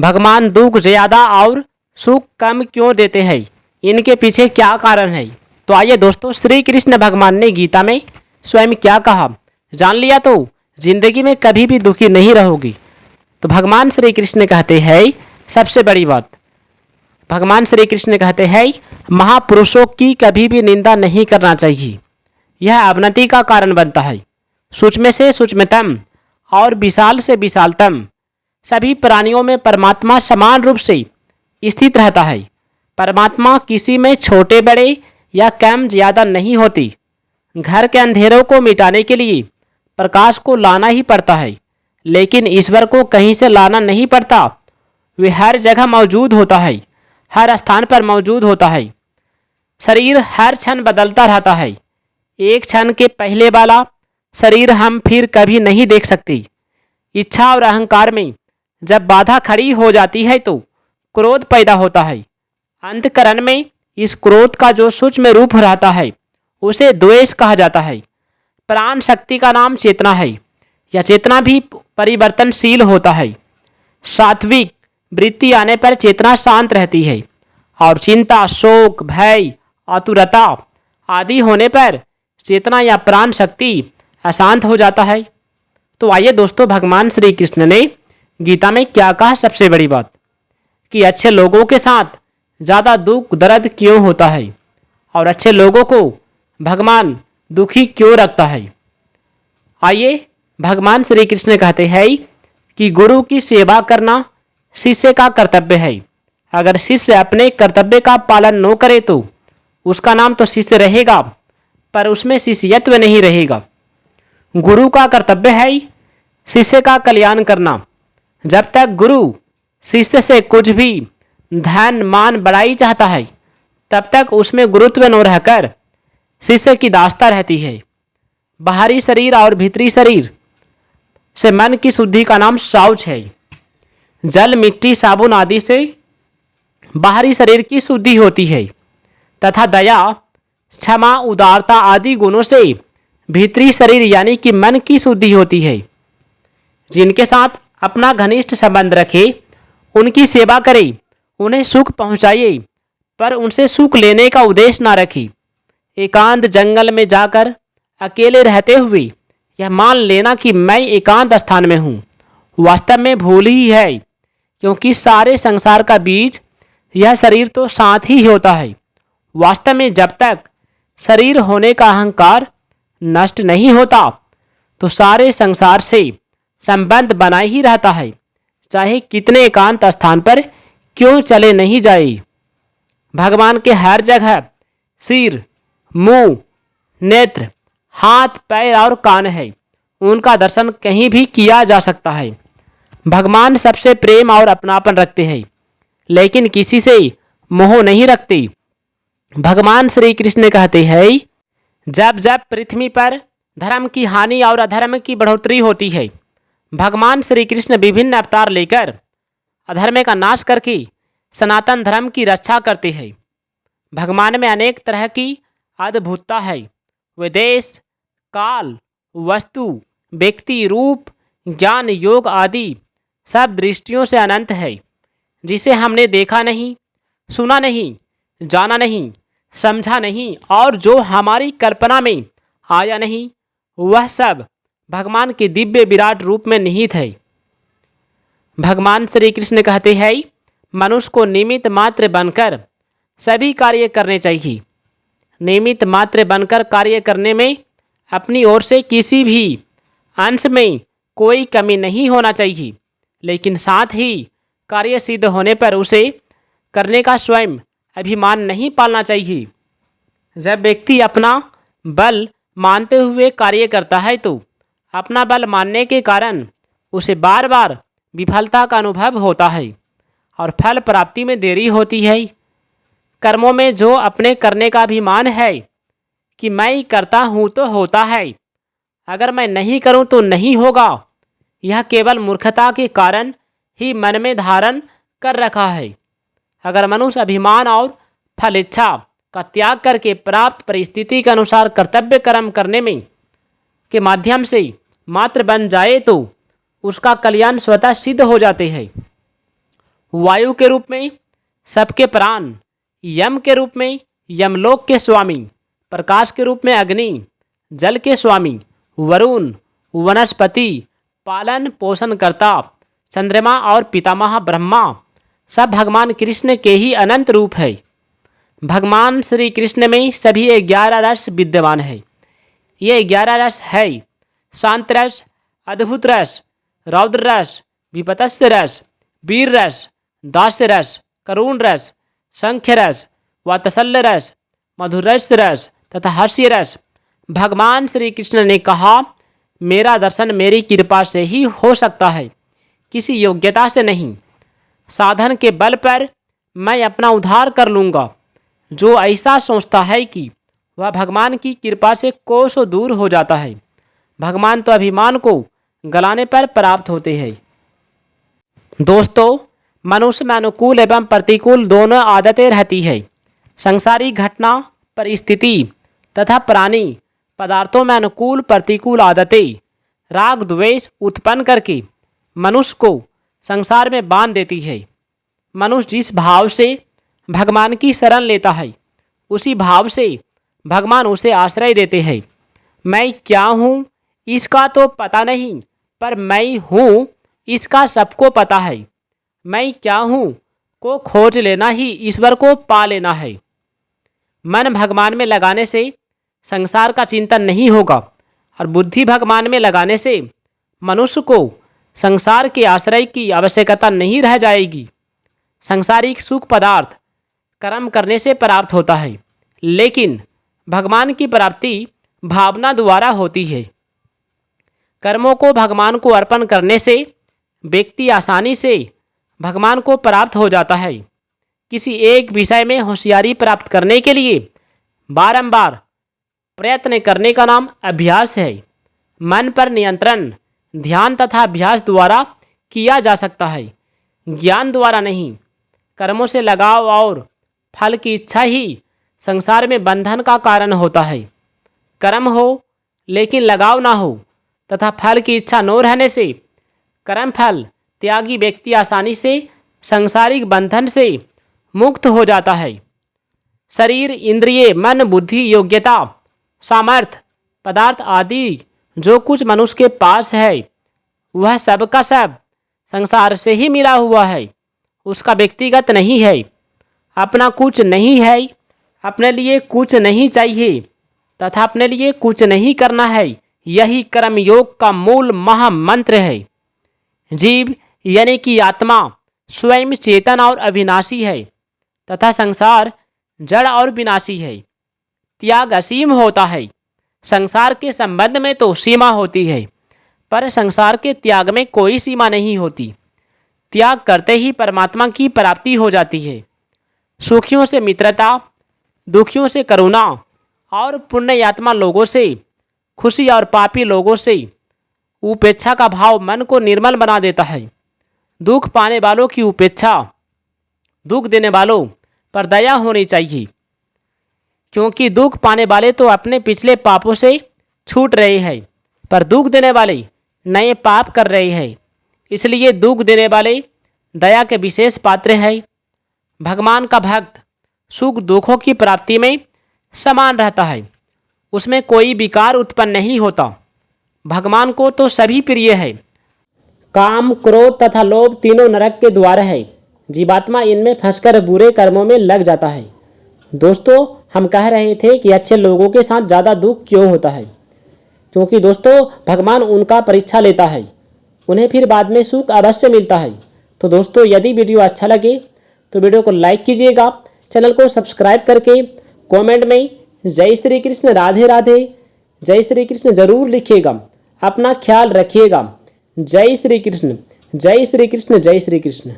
भगवान दुख ज़्यादा और सुख कम क्यों देते हैं? इनके पीछे क्या कारण है? तो आइए दोस्तों, श्री कृष्ण भगवान ने गीता में स्वयं क्या कहा जान लिया तो जिंदगी में कभी भी दुखी नहीं रहोगी। तो भगवान श्री कृष्ण कहते हैं सबसे बड़ी बात, भगवान श्री कृष्ण कहते हैं महापुरुषों की कभी भी निंदा नहीं करना चाहिए। यह अवनति का कारण बनता है। सूक्ष्म से सूक्ष्मतम और विशाल से विशालतम सभी प्राणियों में परमात्मा समान रूप से स्थित रहता है। परमात्मा किसी में छोटे बड़े या कम ज़्यादा नहीं होती। घर के अंधेरों को मिटाने के लिए प्रकाश को लाना ही पड़ता है, लेकिन ईश्वर को कहीं से लाना नहीं पड़ता। वे हर जगह मौजूद होता है, हर स्थान पर मौजूद होता है। शरीर हर क्षण बदलता रहता है। एक क्षण के पहले वाला शरीर हम फिर कभी नहीं देख सकते। इच्छा और अहंकार में जब बाधा खड़ी हो जाती है तो क्रोध पैदा होता है। अंतकरण में इस क्रोध का जो सूक्ष्म रूप रहता है उसे द्वेष कहा जाता है। प्राण शक्ति का नाम चेतना है। यह चेतना भी परिवर्तनशील होता है। सात्विक वृत्ति आने पर चेतना शांत रहती है और चिंता, शोक, भय, आतुरता आदि होने पर चेतना या प्राण शक्ति अशांत हो जाता है। तो आइए दोस्तों, भगवान श्री कृष्ण ने गीता में क्या कहा सबसे बड़ी बात, कि अच्छे लोगों के साथ ज़्यादा दुख दर्द क्यों होता है और अच्छे लोगों को भगवान दुखी क्यों रखता है। आइए, भगवान श्री कृष्ण कहते हैं कि गुरु की सेवा करना शिष्य का कर्तव्य है। अगर शिष्य अपने कर्तव्य का पालन न करे तो उसका नाम तो शिष्य रहेगा, पर उसमें शिष्यत्व नहीं रहेगा। गुरु का कर्तव्य है शिष्य का कल्याण करना। जब तक गुरु शिष्य से कुछ भी धन मान बड़ाई चाहता है, तब तक उसमें गुरुत्व न रहकर शिष्य की दास्ता रहती है। बाहरी शरीर और भीतरी शरीर से मन की शुद्धि का नाम शौच है। जल, मिट्टी, साबुन आदि से बाहरी शरीर की शुद्धि होती है तथा दया, क्षमा, उदारता आदि गुणों से भीतरी शरीर यानी कि मन की शुद्धि होती है। जिनके साथ अपना घनिष्ठ संबंध रखे, उनकी सेवा करे, उन्हें सुख पहुंचाइए, पर उनसे सुख लेने का उद्देश्य ना रखी। एकांत जंगल में जाकर अकेले रहते हुए यह मान लेना कि मैं एकांत स्थान में हूँ, वास्तव में भूल ही है, क्योंकि सारे संसार का बीज यह शरीर तो साथ ही होता है। वास्तव में जब तक शरीर होने का अहंकार नष्ट नहीं होता तो सारे संसार से संबंध बना ही रहता है, चाहे कितने एकांत स्थान पर क्यों चले नहीं जाए। भगवान के हर जगह सिर, मुंह, नेत्र, हाथ, पैर और कान है। उनका दर्शन कहीं भी किया जा सकता है। भगवान सबसे प्रेम और अपनापन रखते हैं, लेकिन किसी से मोह नहीं रखते। भगवान श्री कृष्ण कहते हैं, जब जब पृथ्वी पर धर्म की हानि और अधर्म की बढ़ोतरी होती है, भगवान श्री कृष्ण विभिन्न अवतार लेकर अधर्म का नाश करके सनातन धर्म की रक्षा करते हैं। भगवान में अनेक तरह की अद्भुतता है। वे देश, काल, वस्तु, व्यक्ति, रूप, ज्ञान, योग आदि सब दृष्टियों से अनंत है। जिसे हमने देखा नहीं, सुना नहीं, जाना नहीं, समझा नहीं और जो हमारी कल्पना में आया नहीं, वह सब भगवान के दिव्य विराट रूप में निहित है। भगवान श्री कृष्ण कहते हैं, मनुष्य को निमित्त मात्र बनकर सभी कार्य करने चाहिए। निमित्त मात्र बनकर कार्य करने में अपनी ओर से किसी भी अंश में कोई कमी नहीं होना चाहिए, लेकिन साथ ही कार्य सिद्ध होने पर उसे करने का स्वयं अभिमान नहीं पालना चाहिए। जब व्यक्ति अपना बल मानते हुए कार्य करता है तो अपना बल मानने के कारण उसे बार बार विफलता का अनुभव होता है और फल प्राप्ति में देरी होती है। कर्मों में जो अपने करने का अभिमान है कि मैं करता हूँ तो होता है, अगर मैं नहीं करूँ तो नहीं होगा, यह केवल मूर्खता के कारण ही मन में धारण कर रखा है। अगर मनुष्य अभिमान और फल इच्छा का त्याग करके प्राप्त परिस्थिति के अनुसार कर्तव्य कर्म करने में के माध्यम से मात्र बन जाए तो उसका कल्याण स्वतः सिद्ध हो जाते हैं। वायु के रूप में सबके प्राण, यम के रूप में यमलोक के स्वामी, प्रकाश के रूप में अग्नि, जल के स्वामी वरुण, वनस्पति पालन पोषण करता चंद्रमा और पितामह ब्रह्मा सब भगवान कृष्ण के ही अनंत रूप है। भगवान श्री कृष्ण में सभी 11 रस विद्यमान है। ये 11 रस है शांत रस, अद्भुत रस, रौद्र रस, विपतस्य रस, वीर रस, दास्य रस, करुण रस, संख्य रस, वात्सल्य रस, मधुरस रस तथा हास्य रस। भगवान श्री कृष्ण ने कहा, मेरा दर्शन मेरी कृपा से ही हो सकता है, किसी योग्यता से नहीं। साधन के बल पर मैं अपना उद्धार कर लूँगा। जो ऐसा सोचता है कि वह भगवान की कृपा से कोसों दूर हो जाता है, भगवान तो अभिमान को गलाने पर प्राप्त होते हैं। दोस्तों, मनुष्य में अनुकूल एवं प्रतिकूल दोनों आदतें रहती है। संसारिक घटना, परिस्थिति तथा प्राणी पदार्थों में अनुकूल प्रतिकूल आदतें राग द्वेष उत्पन्न करके मनुष्य को संसार में बांध देती है। मनुष्य जिस भाव से भगवान की शरण लेता है, उसी भाव से भगवान उसे आश्रय देते हैं। मैं क्या हूँ इसका तो पता नहीं, पर मैं हूँ इसका सबको पता है। मैं क्या हूँ को खोज लेना ही ईश्वर को पा लेना है। मन भगवान में लगाने से संसार का चिंतन नहीं होगा और बुद्धि भगवान में लगाने से मनुष्य को संसार के आश्रय की आवश्यकता नहीं रह जाएगी। सांसारिक सुख पदार्थ कर्म करने से प्राप्त होता है, लेकिन भगवान की प्राप्ति भावना द्वारा होती है। कर्मों को भगवान को अर्पण करने से व्यक्ति आसानी से भगवान को प्राप्त हो जाता है। किसी एक विषय में होशियारी प्राप्त करने के लिए बारंबार प्रयत्न करने का नाम अभ्यास है। मन पर नियंत्रण ध्यान तथा अभ्यास द्वारा किया जा सकता है, ज्ञान द्वारा नहीं। कर्मों से लगाव और फल की इच्छा ही संसार में बंधन का कारण होता है। कर्म हो लेकिन लगाव ना हो तथा फल की इच्छा न रहने से कर्म फल त्यागी व्यक्ति आसानी से सांसारिक बंधन से मुक्त हो जाता है। शरीर, इंद्रिय, मन, बुद्धि, योग्यता, सामर्थ्य, पदार्थ आदि जो कुछ मनुष्य के पास है, वह सब का सब संसार से ही मिला हुआ है, उसका व्यक्तिगत नहीं है। अपना कुछ नहीं है, अपने लिए कुछ नहीं चाहिए तथा अपने लिए कुछ नहीं करना है। यही कर्म योग का मूल महामंत्र है। जीव यानी कि आत्मा स्वयं चेतन और अविनाशी है तथा संसार जड़ और विनाशी है। त्याग असीम होता है। संसार के संबंध में तो सीमा होती है, पर संसार के त्याग में कोई सीमा नहीं होती। त्याग करते ही परमात्मा की प्राप्ति हो जाती है। सुखियों से मित्रता, दुखियों से करुणा और पुण्यात्मा लोगों से खुशी और पापी लोगों से उपेक्षा का भाव मन को निर्मल बना देता है। दुख पाने वालों की उपेक्षा, दुख देने वालों पर दया होनी चाहिए, क्योंकि दुख पाने वाले तो अपने पिछले पापों से छूट रहे हैं, पर दुख देने वाले नए पाप कर रहे हैं। इसलिए दुख देने वाले दया के विशेष पात्र हैं। भगवान का भक्त सुख दुखों की प्राप्ति में समान रहता है, उसमें कोई विकार उत्पन्न नहीं होता। भगवान को तो सभी प्रिय है। काम, क्रोध तथा लोभ तीनों नरक के द्वार है। जीवात्मा इनमें फंसकर बुरे कर्मों में लग जाता है। दोस्तों, हम कह रहे थे कि अच्छे लोगों के साथ ज़्यादा दुख क्यों होता है, क्योंकि दोस्तों भगवान उनका परीक्षा लेता है, उन्हें फिर बाद में सुख अवश्य मिलता है। तो दोस्तों, यदि वीडियो अच्छा लगे तो वीडियो को लाइक कीजिएगा, चैनल को सब्सक्राइब करके कमेंट में जय श्री कृष्ण, राधे राधे, जय श्री कृष्ण जरूर लिखिएगा। अपना ख्याल रखिएगा। जय श्री कृष्ण, जय श्री कृष्ण, जय श्री कृष्ण।